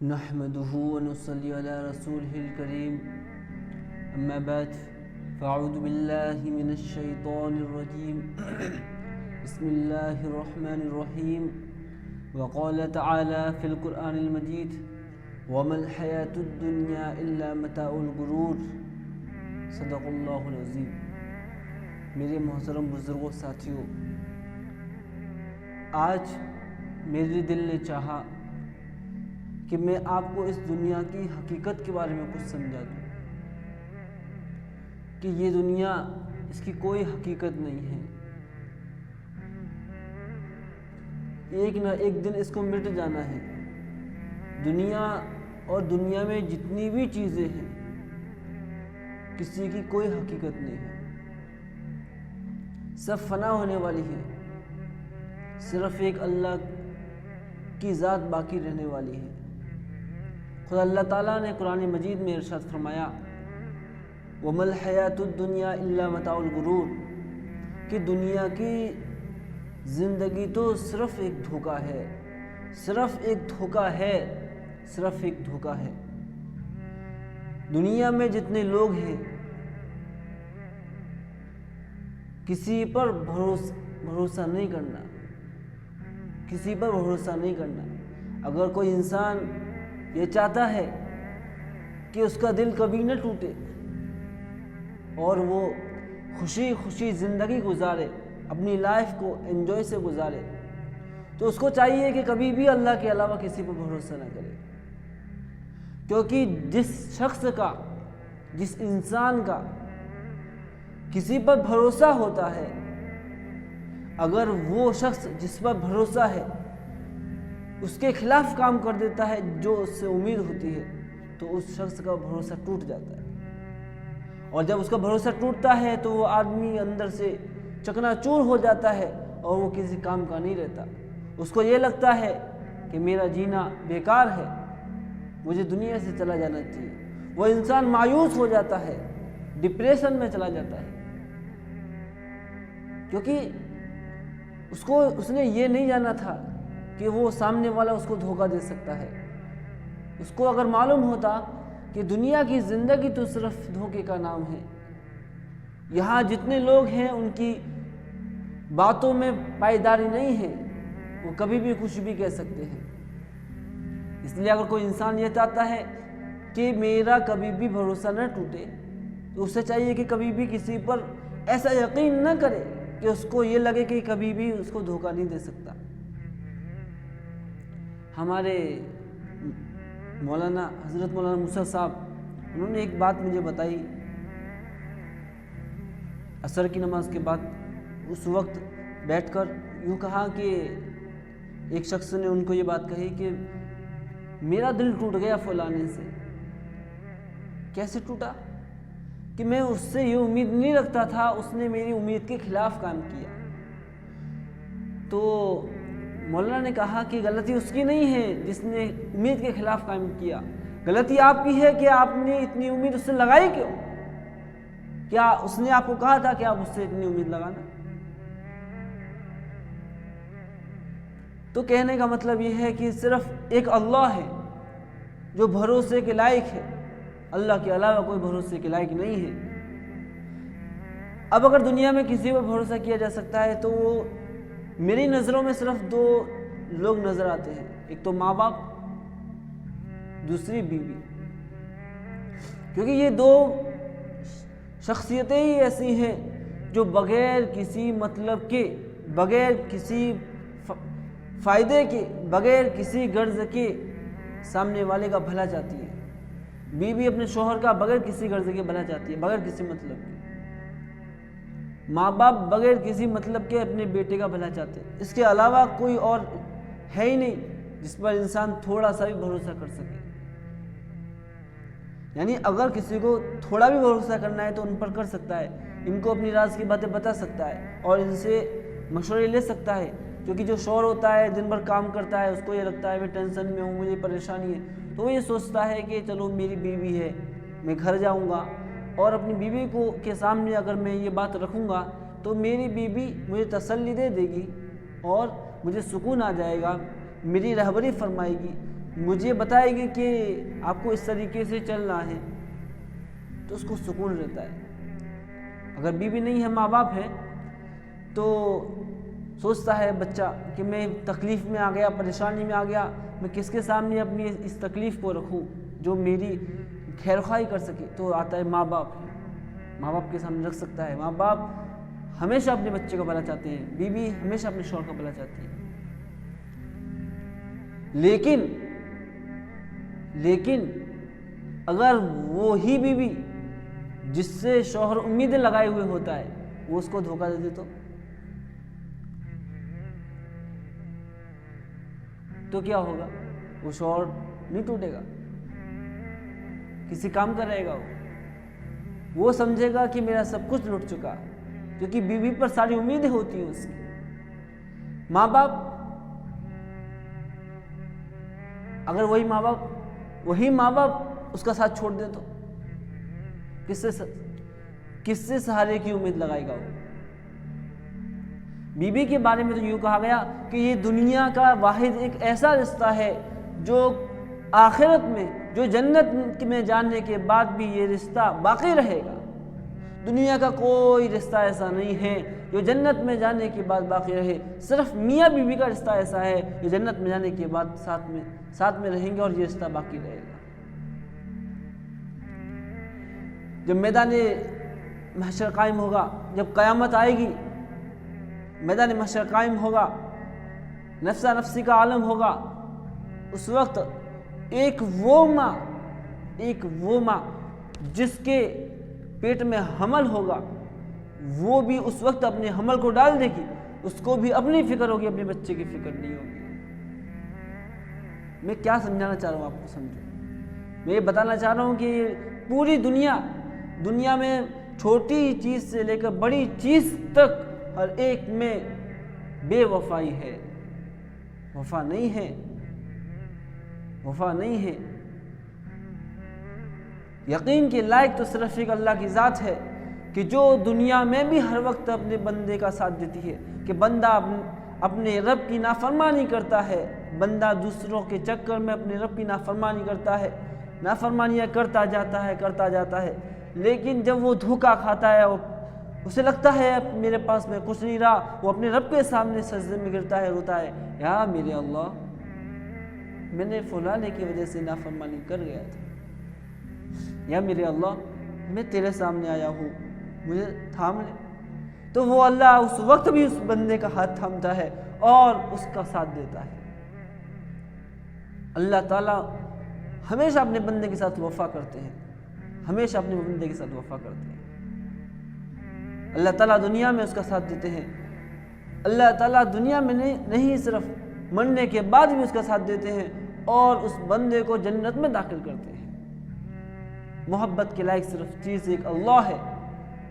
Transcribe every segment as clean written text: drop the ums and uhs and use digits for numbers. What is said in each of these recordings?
نحمده ونصلي على رسوله الكريم أما بعد فأعوذ بالله من الشيطان الرجيم بسم الله الرحمن الرحيم وقال تعالى في القرآن المجيد وما الحياة الدنيا إلا متاع الغرور صدق اللہ العظیم۔ میرے محترم بزرگوں ساتھیوں، آج میرے دل نے چاہا کہ میں آپ کو اس دنیا کی حقیقت کے بارے میں کچھ سمجھا دوں کہ یہ دنیا، اس کی کوئی حقیقت نہیں ہے، ایک نہ ایک دن اس کو مٹ جانا ہے۔ دنیا اور دنیا میں جتنی بھی چیزیں ہیں کسی کی کوئی حقیقت نہیں ہے، سب فنا ہونے والی ہے، صرف ایک اللہ کی ذات باقی رہنے والی ہے۔ خدا اللہ تعالیٰ نے قرآن مجید میں ارشاد فرمایا وَمَا الْحَيَاةُ الدُّنْيَا إِلَّا مَتَاعُ الْغُرُورِ کہ دنیا کی زندگی تو صرف ایک دھوکہ ہے، صرف ایک دھوکہ ہے، صرف ایک دھوکہ ہے۔ دنیا میں جتنے لوگ ہیں کسی پر بھروسہ نہیں کرنا، کسی پر بھروسہ نہیں کرنا۔ اگر کوئی انسان یہ چاہتا ہے کہ اس کا دل کبھی نہ ٹوٹے اور وہ خوشی خوشی زندگی گزارے، اپنی لائف کو انجوائے سے گزارے، تو اس کو چاہیے کہ کبھی بھی اللہ کے علاوہ کسی پر بھروسہ نہ کرے، کیونکہ جس شخص کا، جس انسان کا کسی پر بھروسہ ہوتا ہے، اگر وہ شخص جس پر بھروسہ ہے اس کے خلاف کام کر دیتا ہے جو اس سے امید ہوتی ہے، تو اس شخص کا بھروسہ ٹوٹ جاتا ہے، اور جب اس کا بھروسہ ٹوٹتا ہے تو وہ آدمی اندر سے چکنا چور ہو جاتا ہے اور وہ کسی کام کا نہیں رہتا۔ اس کو یہ لگتا ہے کہ میرا جینا بیکار ہے، مجھے دنیا سے چلا جانا چاہیے۔ وہ انسان مایوس ہو جاتا ہے، ڈپریشن میں چلا جاتا ہے، کیونکہ اس نے یہ نہیں جانا تھا کہ وہ سامنے والا اس کو دھوکہ دے سکتا ہے۔ اس کو اگر معلوم ہوتا کہ دنیا کی زندگی تو صرف دھوکے کا نام ہے، یہاں جتنے لوگ ہیں ان کی باتوں میں پائیداری نہیں ہے، وہ کبھی بھی کچھ بھی کہہ سکتے ہیں۔ اس لیے اگر کوئی انسان یہ چاہتا ہے کہ میرا کبھی بھی بھروسہ نہ ٹوٹے، تو اسے چاہیے کہ کبھی بھی کسی پر ایسا یقین نہ کرے کہ اس کو یہ لگے کہ کبھی بھی اس کو دھوکہ نہیں دے سکتا۔ ہمارے حضرت مولانا موسیٰ صاحب، انہوں نے ایک بات مجھے بتائی عصر کی نماز کے بعد۔ اس وقت بیٹھ کر یوں کہا کہ ایک شخص نے ان کو یہ بات کہی کہ میرا دل ٹوٹ گیا فلانے سے۔ کیسے ٹوٹا؟ کہ میں اس سے یہ امید نہیں رکھتا تھا، اس نے میری امید کے خلاف کام کیا۔ تو مولانا نے کہا کہ غلطی اس کی نہیں ہے جس نے امید کے خلاف کام کیا، غلطی آپ کی ہے کہ آپ نے اتنی امید اس سے لگائی کیوں؟ کیا اس نے آپ کو کہا تھا کہ آپ اس سے اتنی امید لگانا؟ تو کہنے کا مطلب یہ ہے کہ صرف ایک اللہ ہے جو بھروسے کے لائق ہے، اللہ کے علاوہ کوئی بھروسے کے لائق نہیں ہے۔ اب اگر دنیا میں کسی پر بھروسہ کیا جا سکتا ہے تو وہ میری نظروں میں صرف دو لوگ نظر آتے ہیں، ایک تو ماں باپ، دوسری بیوی، کیونکہ یہ دو شخصیتیں ہی ایسی ہیں جو بغیر کسی مطلب کے، بغیر کسی فائدے کے، بغیر کسی غرض کے سامنے والے کا بھلا چاہتی ہے۔ بیوی اپنے شوہر کا بغیر کسی غرض کے بھلا چاہتی ہے، بغیر کسی مطلب کے۔ ماں باپ بغیر کسی مطلب کے اپنے بیٹے کا بھلا چاہتے ہیں، اس کے علاوہ کوئی اور ہے ہی نہیں جس پر انسان تھوڑا سا بھی بھروسہ کر سکے۔ یعنی اگر کسی کو تھوڑا بھی بھروسہ کرنا ہے تو ان پر کر سکتا ہے، ان کو اپنی راز کی باتیں بتا سکتا ہے اور ان سے مشورے لے سکتا ہے، کیونکہ جو شوہر ہوتا ہے دن بھر کام کرتا ہے، اس کو یہ لگتا ہے میں ٹینشن میں ہوں، مجھے پریشانی ہے، تو وہ یہ سوچتا ہے کہ چلو میری بیوی ہے، میں گھر جاؤں گا اور اپنی بیوی کو کے سامنے اگر میں یہ بات رکھوں گا تو میری بیوی مجھے تسلی دے دے گی اور مجھے سکون آ جائے گا، میری رہبری فرمائے گی، مجھے بتائے گی کہ آپ کو اس طریقے سے چلنا ہے تو اس کو سکون رہتا ہے۔ اگر بیوی نہیں ہے، ماں باپ ہے، تو سوچتا ہے بچہ کہ میں تکلیف میں آ گیا، پریشانی میں آ گیا، میں کس کے سامنے اپنی اس تکلیف کو رکھوں جو میری خیر خواہی کر سکے؟ تو آتا ہے ماں باپ، ماں باپ کے سامنے رکھ سکتا ہے۔ ماں باپ ہمیشہ اپنے بچے کا بھلا چاہتے ہیں، بیوی ہمیشہ اپنے شوہر کا بھلا چاہتی ہے۔ لیکن اگر وہی بیوی جس سے شوہر امیدیں لگائے ہوئے ہوتا ہے وہ اس کو دھوکہ دے دے تو کیا ہوگا؟ وہ شوہر نہیں ٹوٹے گا، کسی کام کا رہے گا، وہ سمجھے گا کہ میرا سب کچھ لٹ چکا، کیونکہ بیوی پر ساری امیدیں ہوتی ہیں اس کی۔ ماں باپ، اگر وہی ماں باپ اس کا ساتھ چھوڑ دے تو کس سے سہارے کی امید لگائے گا وہ؟ بیوی کے بارے میں تو یوں کہا گیا کہ یہ دنیا کا واحد ایک ایسا رشتہ ہے جو آخرت میں، جو جنت میں جانے کے بعد بھی یہ رشتہ باقی رہے گا۔ دنیا کا کوئی رشتہ ایسا نہیں ہے جو جنت میں جانے کے بعد باقی رہے، صرف میاں بیوی کا رشتہ ایسا ہے جو جنت میں جانے کے بعد ساتھ میں رہیں گے اور یہ رشتہ باقی رہے گا۔ جب میدان محشر قائم ہوگا، جب قیامت آئے گی، میدان محشر قائم ہوگا، نفسا نفسی کا عالم ہوگا، اس وقت ایک وہ ماں جس کے پیٹ میں حمل ہوگا، وہ بھی اس وقت اپنے حمل کو ڈال دے گی، اس کو بھی اپنی فکر ہوگی، اپنے بچے کی فکر نہیں ہوگی۔ میں کیا سمجھانا چاہ رہا ہوں آپ کو؟ سمجھو، میں یہ بتانا چاہ رہا ہوں کہ پوری دنیا میں چھوٹی چیز سے لے کر بڑی چیز تک ہر ایک میں بے وفائی ہے، وفا نہیں ہے۔ یقین کے لائق تو صرف ایک اللہ کی ذات ہے کہ جو دنیا میں بھی ہر وقت اپنے بندے کا ساتھ دیتی ہے، کہ بندہ اپنے رب کی نافرمانی کرتا ہے، بندہ دوسروں کے چکر میں اپنے رب کی نافرمانی کرتا ہے، نافرمانیاں کرتا جاتا ہے، لیکن جب وہ دھوکہ کھاتا ہے اور اسے لگتا ہے میرے پاس میں کچھ نہیں رہا، وہ اپنے رب کے سامنے سجدے میں گرتا ہے، روتا ہے، یا میرے اللہ، میں نے فلانے کی وجہ سے نافرمانی کر گیا تھا، یا میرے اللہ، میں تیرے سامنے آیا ہوں، مجھے تھام لے۔ تو وہ اللہ اس وقت بھی اس بندے کا ہاتھ تھامتا ہے اور اس کا ساتھ دیتا ہے۔ اللہ تعالیٰ ہمیشہ اپنے بندے کے ساتھ وفا کرتے ہیں، ہمیشہ اپنے بندے کے ساتھ وفا کرتے ہیں۔ اللہ تعالیٰ دنیا میں اس کا ساتھ دیتے ہیں، اللہ تعالیٰ دنیا میں نہیں صرف مرنے کے بعد بھی اس کا ساتھ دیتے ہیں اور اس بندے کو جنت میں داخل کرتے ہیں۔ محبت کے لائق صرف چیز ایک اللہ ہے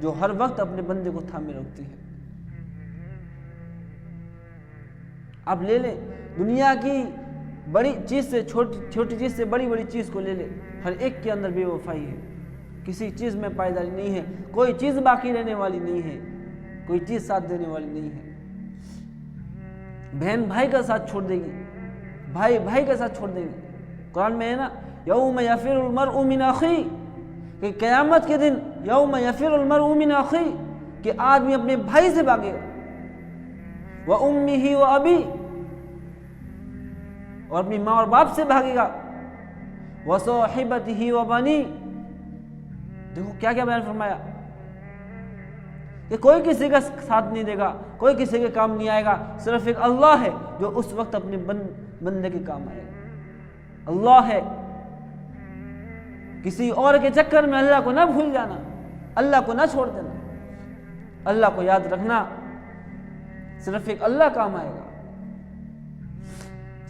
جو ہر وقت اپنے بندے کو تھامے رکھتی ہے۔ آپ لے لیں دنیا کی بڑی چیز سے چھوٹی چیز سے بڑی چیز کو لے لیں، ہر ایک کے اندر بے وفائی ہے، کسی چیز میں پائیداری نہیں ہے، کوئی چیز باقی رہنے والی نہیں ہے، کوئی چیز ساتھ دینے والی نہیں ہے۔ بہن بھائی کا ساتھ چھوڑ دے گی، بھائی کا ساتھ چھوڑ دے گی۔ قرآن میں ہے نا، یوم یفر المرء من اخی، کہ قیامت کے دن یوم یفر المرء من اخی، کہ آدمی اپنے بھائی سے بھاگے گا، وامہ وابی، اور اپنی ماں اور باپ سے بھاگے گا، وصاحبتہ وبنی۔ دیکھو کیا بیان فرمایا کہ کوئی کسی کا ساتھ نہیں دے گا، کوئی کسی کے کام نہیں آئے گا، صرف ایک اللہ ہے جو اس وقت اپنے بندے کے کام آئے گا۔ اللہ ہے، کسی اور کے چکر میں اللہ کو نہ بھول جانا، اللہ کو نہ چھوڑ دینا، اللہ کو یاد رکھنا، صرف ایک اللہ کام آئے گا،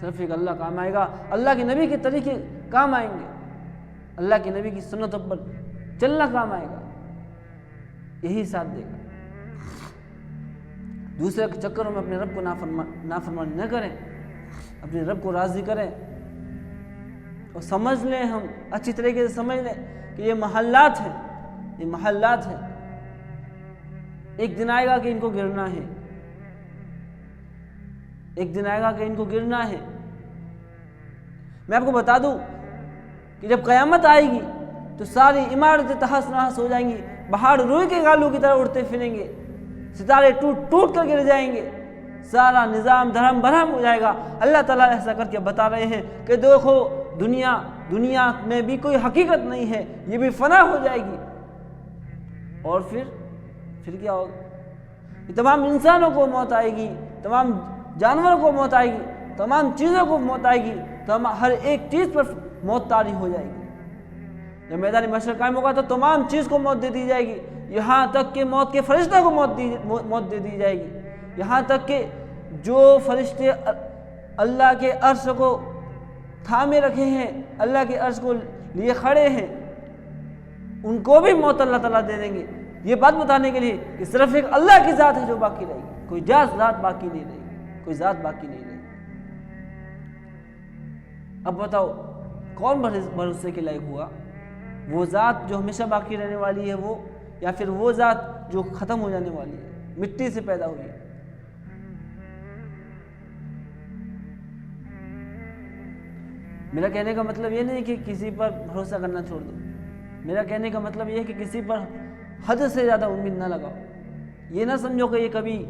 صرف ایک اللہ کام آئے گا، اللہ کے نبی کے طریقے کام آئیں گے، اللہ کے نبی کی سنتوں پر چلنا کام آئے گا، یہی ساتھ دے گا۔ دوسرے کے چکروں میں اپنے رب کو نافرمانی نہ کریں، اپنے رب کو راضی کریں، اور سمجھ لیں، ہم اچھی طریقے سے سمجھ لیں کہ یہ محلات ہیں، ایک دن آئے گا کہ ان کو گرنا ہے، ایک دن آئے گا کہ ان کو گرنا ہے۔ میں آپ کو بتا دوں کہ جب قیامت آئے گی تو ساری عمارتیں تہس نہس ہو جائیں گی، پہاڑ روئی کے گالوں کی طرح اڑتے پھریں گے، ستارے ٹوٹ ٹوٹ کر گر جائیں گے، سارا نظام دھرم برہم ہو جائے گا۔ اللہ تعالیٰ ایسا کر کے بتا رہے ہیں کہ دیکھو دنیا میں بھی کوئی حقیقت نہیں ہے، یہ بھی فنا ہو جائے گی۔ اور پھر کیا ہوگا؟ یہ تمام انسانوں کو موت آئے گی، تمام جانوروں کو موت آئے گی، تمام چیزوں کو موت آئے گی، ہر ایک چیز پر موت طاری ہو جائے گی۔ جب میدان محشر قائم ہوگا تو تمام چیز کو موت دے دی جائے گی، یہاں تک کہ موت کے فرشتوں کو موت دے دی جائے گی، یہاں تک کہ جو فرشتے اللہ کے عرش کو تھامے رکھے ہیں، اللہ کے عرش کو لیے کھڑے ہیں، ان کو بھی موت اللہ تعالیٰ دے دیں گے۔ یہ بات بتانے کے لیے کہ صرف ایک اللہ کی ذات ہے جو باقی رہے گی، کوئی ذات باقی نہیں رہے گی، کوئی ذات باقی نہیں رہے گی۔ اب بتاؤ کون بھروسے کے لائق ہوا؟ وہ ذات جو ہمیشہ باقی رہنے والی ہے وہ، یا پھر وہ ذات جو ختم ہو جانے والی ہے، مٹی سے پیدا ہوئی ہے؟ میرا کہنے کا مطلب یہ نہیں کہ کسی پر بھروسہ کرنا چھوڑ دو، میرا کہنے کا مطلب یہ ہے کہ کسی پر حد سے زیادہ امید نہ لگاؤ۔ یہ نہ سمجھو کہ یہ کبھی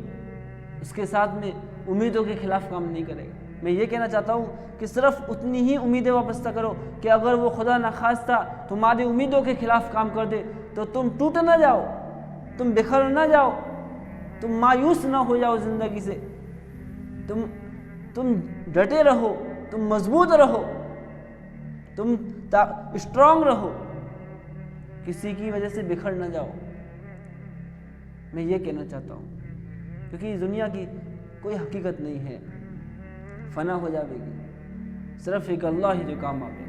اس کے ساتھ میں امیدوں کے خلاف کام نہیں کرے گا۔ میں یہ کہنا چاہتا ہوں کہ صرف اتنی ہی امیدیں وابستہ کرو کہ اگر وہ خدا نخواستہ تمہاری امیدوں کے خلاف کام کر دے تو تم ٹوٹ نہ جاؤ، تم بکھر نہ جاؤ، تم مایوس نہ ہو جاؤ زندگی سے، تم ڈٹے رہو، تم مضبوط رہو، تم اسٹرانگ رہو، کسی کی وجہ سے بکھر نہ جاؤ۔ میں یہ کہنا چاہتا ہوں کیونکہ دنیا کی کوئی حقیقت نہیں ہے، فنا ہو جائے گی، صرف ایک اللہ ہی جو کام آئے۔